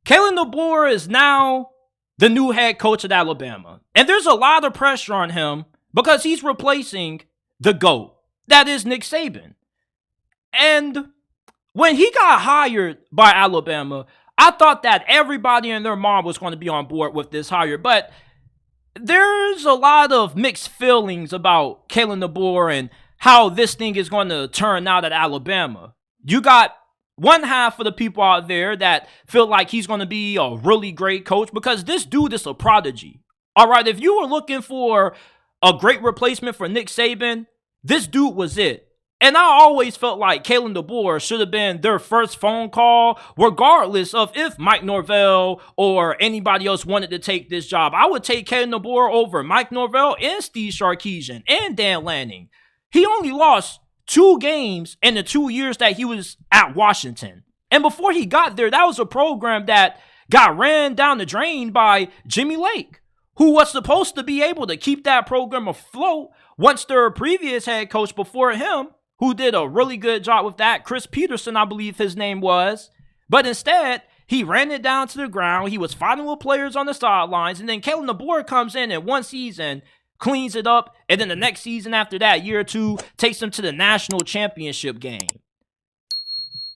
Kalen DeBoer is now the new head coach at Alabama. And there's a lot of pressure on him because he's replacing the GOAT. That is Nick Saban. And when he got hired by Alabama, I thought that everybody and their mom was going to be on board with this hire. But there's a lot of mixed feelings about Kalen DeBoer and how this thing is going to turn out at Alabama. You got one half of the people out there that feel like he's going to be a really great coach because this dude is a prodigy. All right, if you were looking for a great replacement for Nick Saban, this dude was it. And I always felt like Kalen DeBoer should have been their first phone call, regardless of if Mike Norvell or anybody else wanted to take this job. I would take Kalen DeBoer over Mike Norvell and Steve Sarkisian and Dan Lanning. He only lost 2 games in the 2 years that he was at Washington. And before he got there, that was a program that got ran down the drain by Jimmy Lake, who was supposed to be able to keep that program afloat once their previous head coach before him, who did a really good job with that, Chris Peterson, I believe his name was. But instead, he ran it down to the ground. He was fighting with players on the sidelines. And then Kalen DeBoer comes in one season, cleans it up, and then the next season after that, year or two, takes them to the national championship game.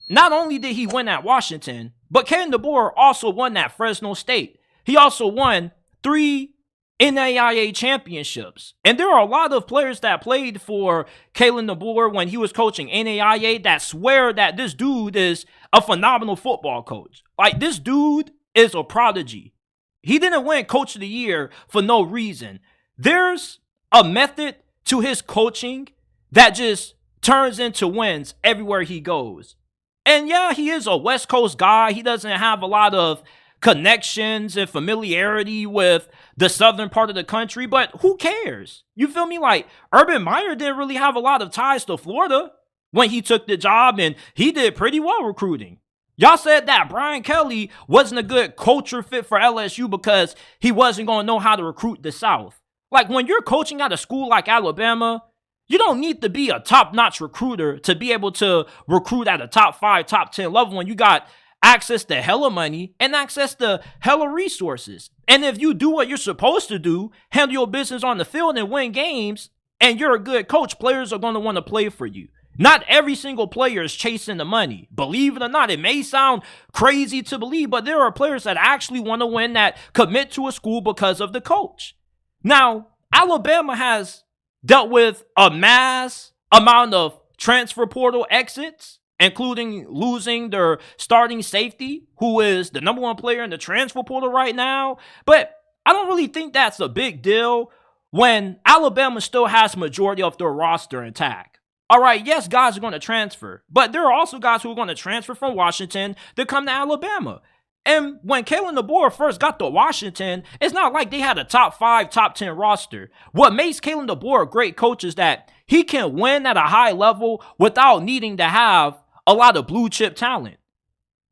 Not only did he win at Washington, but Kalen DeBoer also won at Fresno State. He also won 3 NAIA championships. And there are a lot of players that played for Kalen DeBoer when he was coaching NAIA that swear that this dude is a phenomenal football coach. Like, this dude is a prodigy. He didn't win Coach of the Year for no reason. There's a method to his coaching that just turns into wins everywhere he goes. And yeah, he is a West Coast guy. He doesn't have a lot of connections and familiarity with the southern part of the country, but who cares? You feel me? Like, Urban Meyer didn't really have a lot of ties to Florida when he took the job, and he did pretty well recruiting. Y'all said that Brian Kelly wasn't a good culture fit for LSU because he wasn't going to know how to recruit the South. Like, when you're coaching at a school like Alabama, you don't need to be a top-notch recruiter to be able to recruit at a top 5, top 10 level when you got access to hella money and access to hella resources. And if you do what you're supposed to do, handle your business on the field and win games, and you're a good coach, players are going to want to play for you. Not every single player is chasing the money. Believe it or not, it may sound crazy to believe, but there are players that actually want to win that commit to a school because of the coach. Now, Alabama has dealt with a mass amount of transfer portal exits, including losing their starting safety, who is the number 1 player in the transfer portal right now. But I don't really think that's a big deal when Alabama still has majority of their roster intact. All right, yes, guys are going to transfer, but there are also guys who are going to transfer from Washington to come to Alabama. And when Kalen DeBoer first got to Washington, it's not like they had a top 5, top 10 roster. What makes Kalen DeBoer a great coach is that he can win at a high level without needing to have a lot of blue chip talent.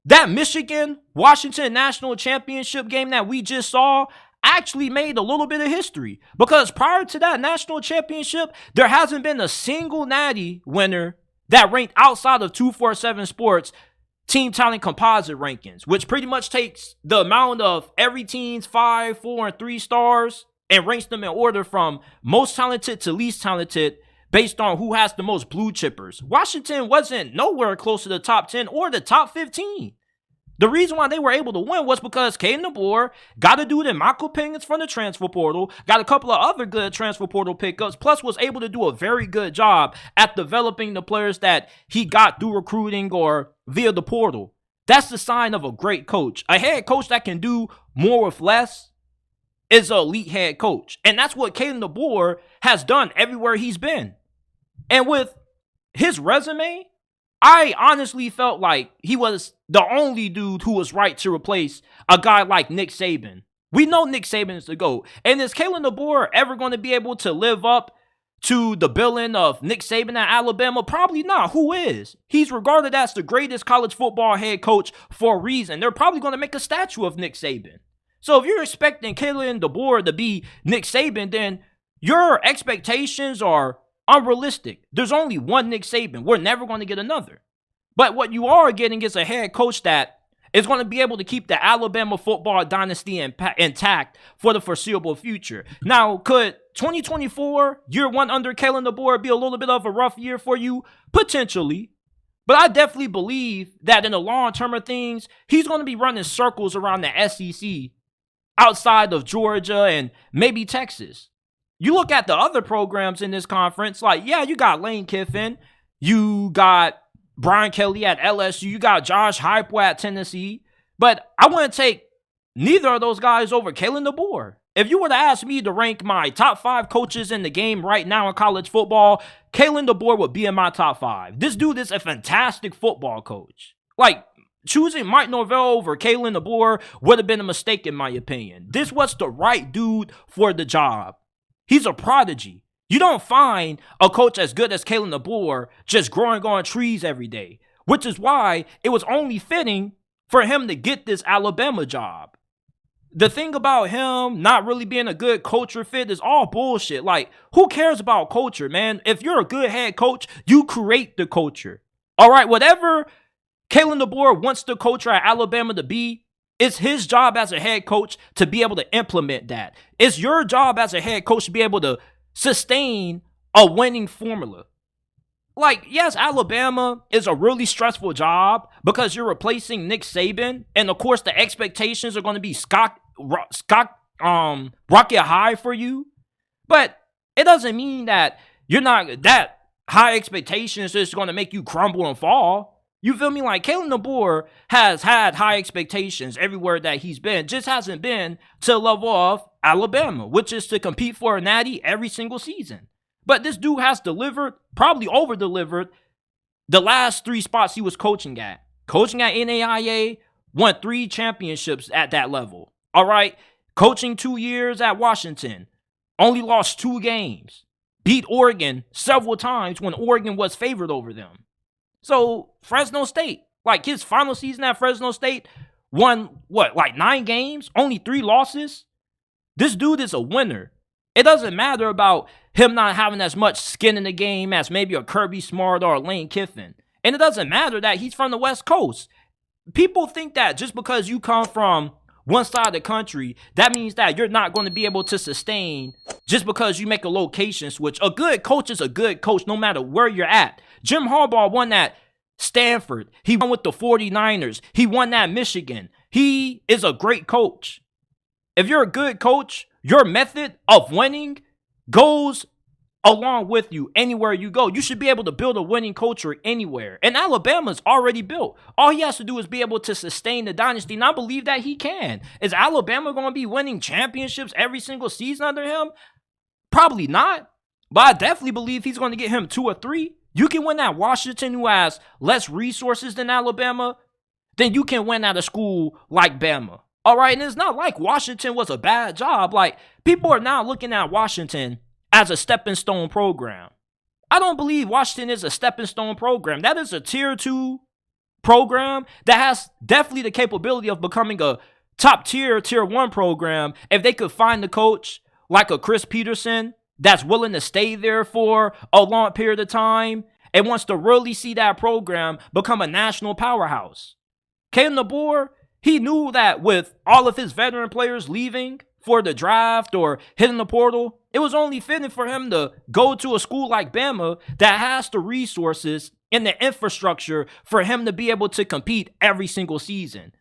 That Michigan-Washington national championship game that we just saw actually made a little bit of history, because prior to that national championship, there hasn't been a single Natty winner that ranked outside of 247 Sports team talent composite rankings, which pretty much takes the amount of every team's 5, 4, and 3 stars and ranks them in order from most talented to least talented based on who has the most blue chippers. Washington wasn't nowhere close to the top 10 or the top 15. The reason why they were able to win was because Kalen DeBoer got a dude in Michael Penix from the transfer portal, got a couple of other good transfer portal pickups, plus was able to do a very good job at developing the players that he got through recruiting or via the portal. That's the sign of a great coach. A head coach that can do more with less is an elite head coach. And that's what Kalen DeBoer has done everywhere he's been. And with his resume, I honestly felt like he was the only dude who was right to replace a guy like Nick Saban. We know Nick Saban is the GOAT. And is Kalen DeBoer ever going to be able to live up to the billing of Nick Saban at Alabama? Probably not. Who is? He's regarded as the greatest college football head coach for a reason. They're probably going to make a statue of Nick Saban. So if you're expecting Kalen DeBoer to be Nick Saban, then your expectations are unrealistic. There's only one Nick Saban. We're never going to get another. But what you are getting is a head coach that is going to be able to keep the Alabama football dynasty intact for the foreseeable future. Now, could 2024, year one under Kalen DeBoer, be a little bit of a rough year for you? Potentially. But I definitely believe that in the long term of things, he's going to be running circles around the SEC outside of Georgia and maybe Texas. You look at the other programs in this conference, like, yeah, you got Lane Kiffin, you got Brian Kelly at LSU, you got Josh Heupel at Tennessee, but I wouldn't take neither of those guys over Kalen DeBoer. If you were to ask me to rank my top 5 coaches in the game right now in college football, Kalen DeBoer would be in my top 5. This dude is a fantastic football coach. Like, choosing Mike Norvell over Kalen DeBoer would have been a mistake in my opinion. This was the right dude for the job. He's a prodigy. You don't find a coach as good as Kalen DeBoer just growing on trees every day, which is why it was only fitting for him to get this Alabama job. The thing about him not really being a good culture fit is all bullshit. Like, who cares about culture, man? If you're a good head coach, you create the culture. All right, whatever Kalen DeBoer wants the culture at Alabama to be, it's his job as a head coach to be able to implement that. It's your job as a head coach to be able to sustain a winning formula. Like, yes, Alabama is a really stressful job because you're replacing Nick Saban. And, of course, the expectations are going to be rocket high for you. But it doesn't mean that you're not, that high expectations is going to make you crumble and fall. You feel me? Like, Kalen DeBoer has had high expectations everywhere that he's been. Just hasn't been to the level of Alabama, which is to compete for a natty every single season. But this dude has delivered, probably over-delivered, the last 3 spots he was coaching at. Coaching at NAIA, won 3 championships at that level. All right? Coaching 2 years at Washington, only lost 2 games. Beat Oregon several times when Oregon was favored over them. So, Fresno State, like his final season at Fresno State, won, 9 games? Only 3 losses? This dude is a winner. It doesn't matter about him not having as much skin in the game as maybe a Kirby Smart or a Lane Kiffin. And it doesn't matter that he's from the West Coast. People think that just because you come from one side of the country, that means that you're not going to be able to sustain just because you make a location switch. A good coach is a good coach no matter where you're at. Jim Harbaugh won at Stanford. He won with the 49ers. He won at Michigan. He is a great coach. If you're a good coach, your method of winning goes along with you anywhere you go. You should be able to build a winning culture anywhere. And Alabama's already built. All he has to do is be able to sustain the dynasty, and I believe that he can. Is Alabama going to be winning championships every single season under him? Probably not. But I definitely believe he's going to get him 2 or 3. You can win at Washington, who has less resources than Alabama, then you can win at a school like Bama. All right, and it's not like Washington was a bad job. Like, people are now looking at Washington as a stepping stone program. I don't believe Washington is a stepping stone program. That is a tier 2 program that has definitely the capability of becoming a top tier 1 program if they could find the coach like a Chris Peterson that's willing to stay there for a long period of time and wants to really see that program become a national powerhouse. Kalen DeBoer, he knew that with all of his veteran players leaving for the draft or hitting the portal, it was only fitting for him to go to a school like Bama that has the resources and the infrastructure for him to be able to compete every single season.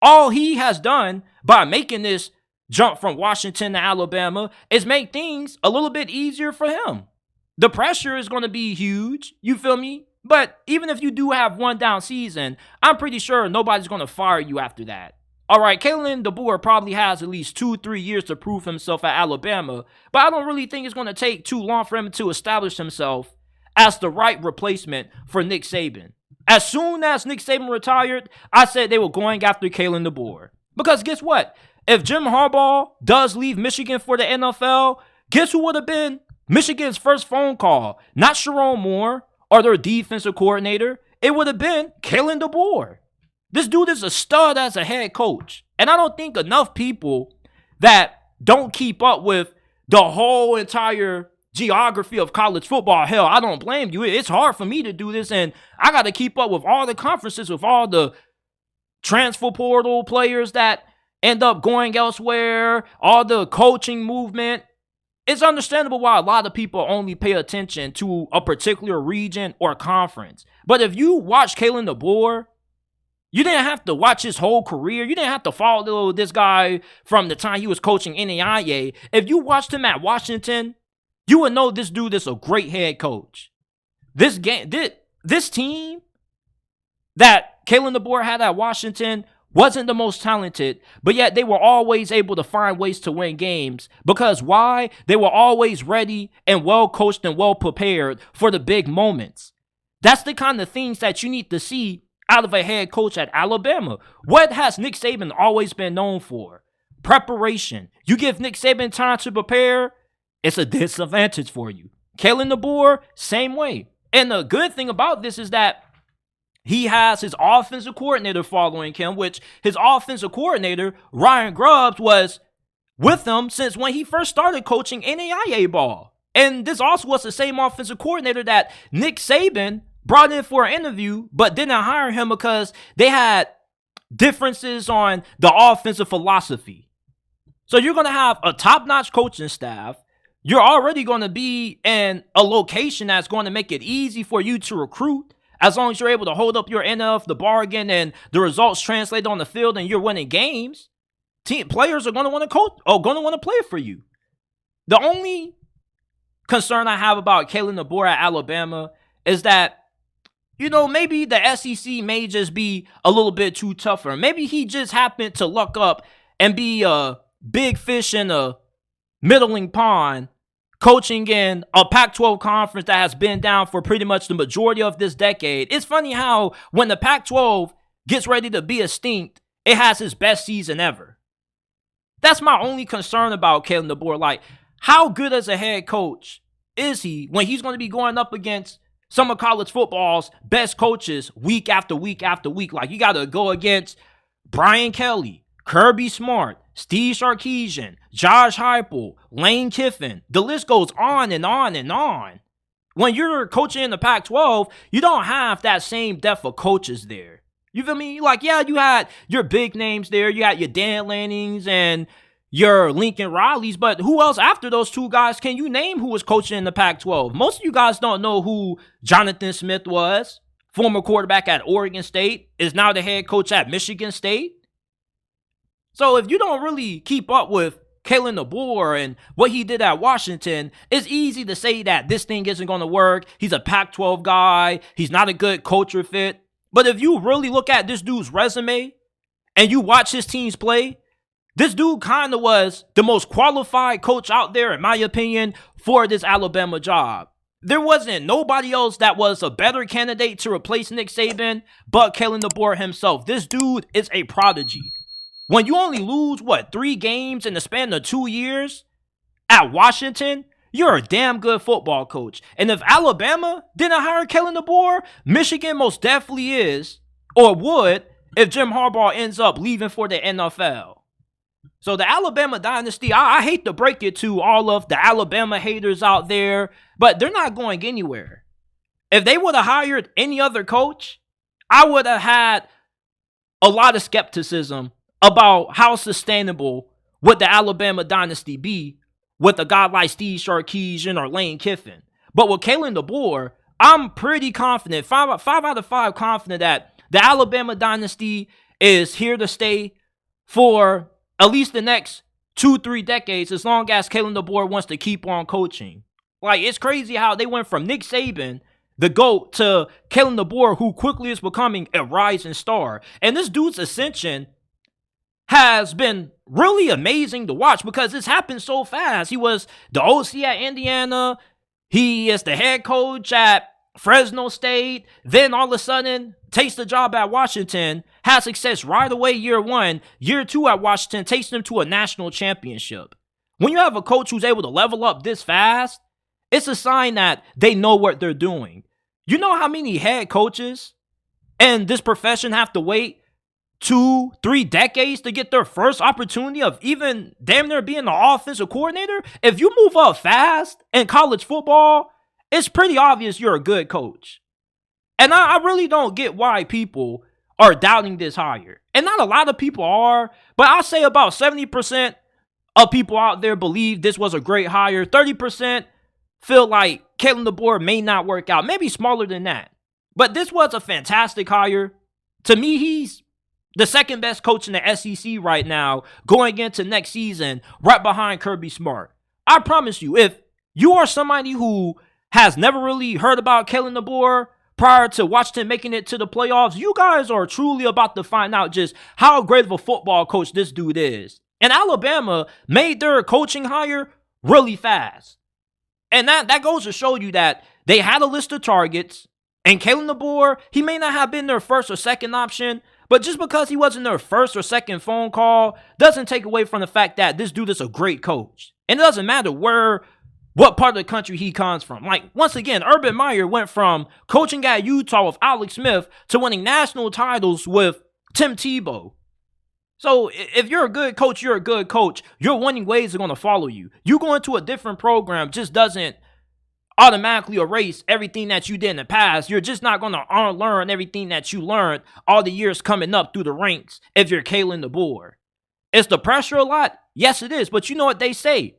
All he has done by making this jump from Washington to Alabama is make things a little bit easier for him. The pressure is going to be huge, you feel me? But even if you do have one down season, I'm pretty sure nobody's going to fire you after that. All right, Kalen DeBoer probably has at least 2-3 years to prove himself at Alabama, but I don't really think it's going to take too long for him to establish himself as the right replacement for Nick Saban. As soon as Nick Saban retired, I said they were going after Kalen DeBoer. Because guess what? If Jim Harbaugh does leave Michigan for the NFL, guess who would have been Michigan's first phone call? Not Sharon Moore or their defensive coordinator. It would have been Kalen DeBoer. This dude is a stud as a head coach. And I don't think enough people that don't keep up with the whole entire geography of college football. Hell, I don't blame you. It's hard for me to do this, and I got to keep up with all the conferences, with all the transfer portal players that end up going elsewhere, all the coaching movement. It's understandable why a lot of people only pay attention to a particular region or conference. But if you watch Kalen DeBoer, you didn't have to watch his whole career. You didn't have to follow this guy from the time he was coaching NAIA. If you watched him at Washington, you would know this dude is a great head coach. This team that Kalen DeBoer had at Washington wasn't the most talented, but yet they were always able to find ways to win games. Because why? They were always ready and well coached and well prepared for the big moments. That's the kind of things that you need to see out of a head coach at Alabama. What has Nick Saban always been known for? Preparation. You give Nick Saban time to prepare, it's a disadvantage for you. Kalen DeBoer, same way. And the good thing about this is that he has his offensive coordinator following him, which his offensive coordinator, Ryan Grubbs, was with him since when he first started coaching NAIA ball. And this also was the same offensive coordinator that Nick Saban brought in for an interview, but didn't hire him because they had differences on the offensive philosophy. So you're going to have a top-notch coaching staff. You're already going to be in a location that's going to make it easy for you to recruit. As long as you're able to hold up your end of the bargain and the results translate on the field and you're winning games, players are going to want to coach or going to want to play for you. The only concern I have about Kalen DeBoer at Alabama is that, maybe the SEC may just be a little bit too tougher. Maybe he just happened to luck up and be a big fish in a middling pond, coaching in a Pac-12 conference that has been down for pretty much the majority of this decade. It's funny how when the Pac-12 gets ready to be extinct, it has its best season ever. That's my only concern about Kalen DeBoer. Like, how good as a head coach is he when he's going to be going up against some of college football's best coaches week after week after week? Like, you got to go against Brian Kelly, Kirby Smart, Steve Sarkisian, Josh Heupel, Lane Kiffin. The list goes on and on and on. When you're coaching in the Pac-12, you don't have that same depth of coaches there. You feel me? Like, yeah, you had your big names there. You had your Dan Lannings and your Lincoln Rileys, but who else after those two guys can you name who was coaching in the Pac-12? Most of you guys don't know who Jonathan Smith was. Former quarterback at Oregon State, is now the head coach at Michigan State. So if you don't really keep up with Kalen DeBoer and what he did at Washington, it's easy to say that this thing isn't going to work. He's a Pac-12 guy. He's not a good culture fit. But if you really look at this dude's resume and you watch his teams play, this dude kind of was the most qualified coach out there, in my opinion, for this Alabama job. There wasn't nobody else that was a better candidate to replace Nick Saban but Kalen DeBoer himself. This dude is a prodigy. When you only lose, 3 games in the span of 2 years at Washington, you're a damn good football coach. And if Alabama didn't hire Kalen DeBoer, Michigan most definitely is, or would, if Jim Harbaugh ends up leaving for the NFL. So the Alabama Dynasty, I hate to break it to all of the Alabama haters out there, but they're not going anywhere. If they would have hired any other coach, I would have had a lot of skepticism about how sustainable would the Alabama Dynasty be with a guy like Steve Sarkisian or Lane Kiffin. But with Kalen DeBoer, I'm pretty confident, 5 out of 5 confident that the Alabama Dynasty is here to stay for at least the next 2-3 decades, as long as Kalen DeBoer wants to keep on coaching. Like, it's crazy how they went from Nick Saban, the GOAT, to Kalen DeBoer, who quickly is becoming a rising star. And this dude's ascension has been really amazing to watch because it's happened so fast. He was the OC at Indiana. He is the head coach at Fresno State. Then all of a sudden, takes the job at Washington, has success right away year 1. Year 2 at Washington takes them to a national championship. When you have a coach who's able to level up this fast, it's a sign that they know what they're doing. You know how many head coaches in this profession have to wait 2-3 decades to get their first opportunity of even damn near being the offensive coordinator? If you move up fast in college football, it's pretty obvious you're a good coach. And I really don't get why people are doubting this hire. And not a lot of people are, but I'll say about 70% of people out there believe this was a great hire. 30% feel like Kalen DeBoer may not work out. Maybe smaller than that. But this was a fantastic hire. To me, he's the second best coach in the SEC right now going into next season, right behind Kirby Smart. I promise you, if you are somebody who has never really heard about Kalen DeBoer prior to Washington making it to the playoffs, you guys are truly about to find out just how great of a football coach this dude is. And Alabama made their coaching hire really fast. And that goes to show you that they had a list of targets. And Kalen DeBoer, he may not have been their first or second option, but just because he wasn't their first or second phone call doesn't take away from the fact that this dude is a great coach. And it doesn't matter what part of the country he comes from. Like, once again, Urban Meyer went from coaching at Utah with Alex Smith to winning national titles with Tim Tebow. So if you're a good coach, you're a good coach. Your winning ways are going to follow you. You go into a different program just doesn't automatically erase everything that you did in the past. You're just not going to unlearn everything that you learned all the years coming up through the ranks if you're Kalen DeBoer. Is the pressure a lot? Yes, it is. But you know what they say?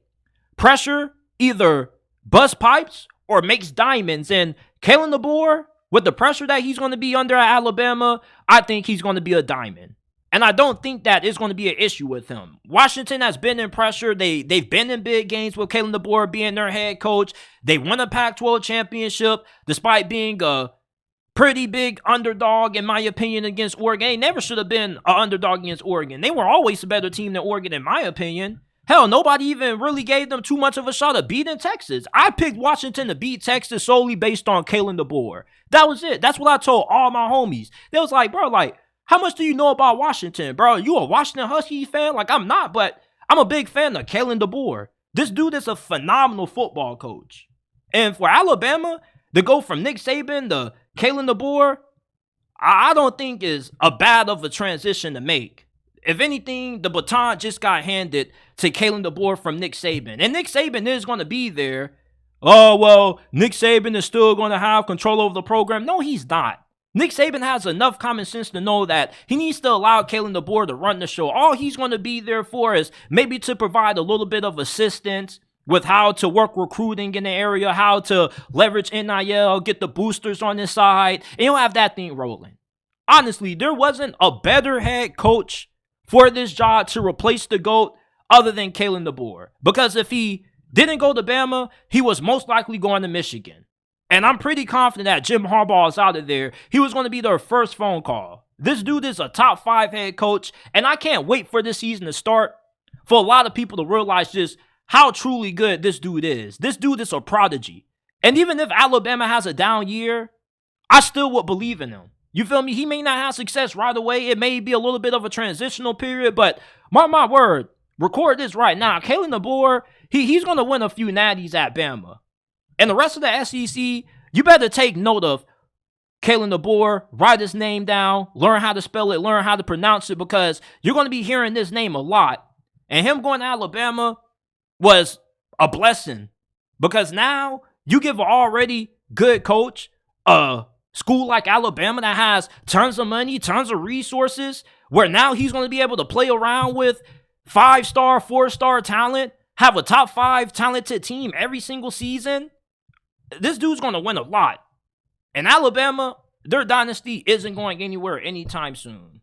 Pressure either busts pipes or makes diamonds. And Kalen DeBoer, with the pressure that he's going to be under at Alabama, I think he's going to be a diamond. And I don't think that is going to be an issue with him. Washington has been in pressure. They've been in big games with Kalen DeBoer being their head coach. They won a Pac-12 championship despite being a pretty big underdog, in my opinion, against Oregon. They never should have been an underdog against Oregon. They were always a better team than Oregon, in my opinion. Hell, nobody even really gave them too much of a shot of beating Texas. I picked Washington to beat Texas solely based on Kalen DeBoer. That was it. That's what I told all my homies. They was like, bro, how much do you know about Washington, bro? You a Washington Huskies fan? Like, I'm not, but I'm a big fan of Kalen DeBoer. This dude is a phenomenal football coach. And for Alabama to go from Nick Saban to Kalen DeBoer, I don't think is a bad of a transition to make. If anything, the baton just got handed to Kalen DeBoer from Nick Saban. And Nick Saban is going to be there. Oh, well, Nick Saban is still going to have control over the program. No, he's not. Nick Saban has enough common sense to know that he needs to allow Kalen DeBoer to run the show. All he's going to be there for is maybe to provide a little bit of assistance with how to work recruiting in the area, how to leverage NIL, get the boosters on his side, and he'll have that thing rolling. Honestly, there wasn't a better head coach for this job to replace the GOAT other than Kalen DeBoer. Because if he didn't go to Bama, he was most likely going to Michigan. And I'm pretty confident that Jim Harbaugh is out of there. He was going to be their first phone call. This dude is a top 5 head coach, and I can't wait for this season to start for a lot of people to realize just how truly good this dude is. This dude is a prodigy. And even if Alabama has a down year, I still would believe in him. You feel me? He may not have success right away. It may be a little bit of a transitional period, but mark my word, record this right now. Kalen DeBoer, he's going to win a few natties at Bama. And the rest of the SEC, you better take note of Kalen DeBoer, write his name down, learn how to spell it, learn how to pronounce it, because you're going to be hearing this name a lot. And him going to Alabama was a blessing, because now you give an already good coach a school like Alabama that has tons of money, tons of resources, where now he's going to be able to play around with 5-star, 4-star talent, have a top 5 talented team every single season. This dude's going to win a lot. And Alabama, their dynasty isn't going anywhere anytime soon.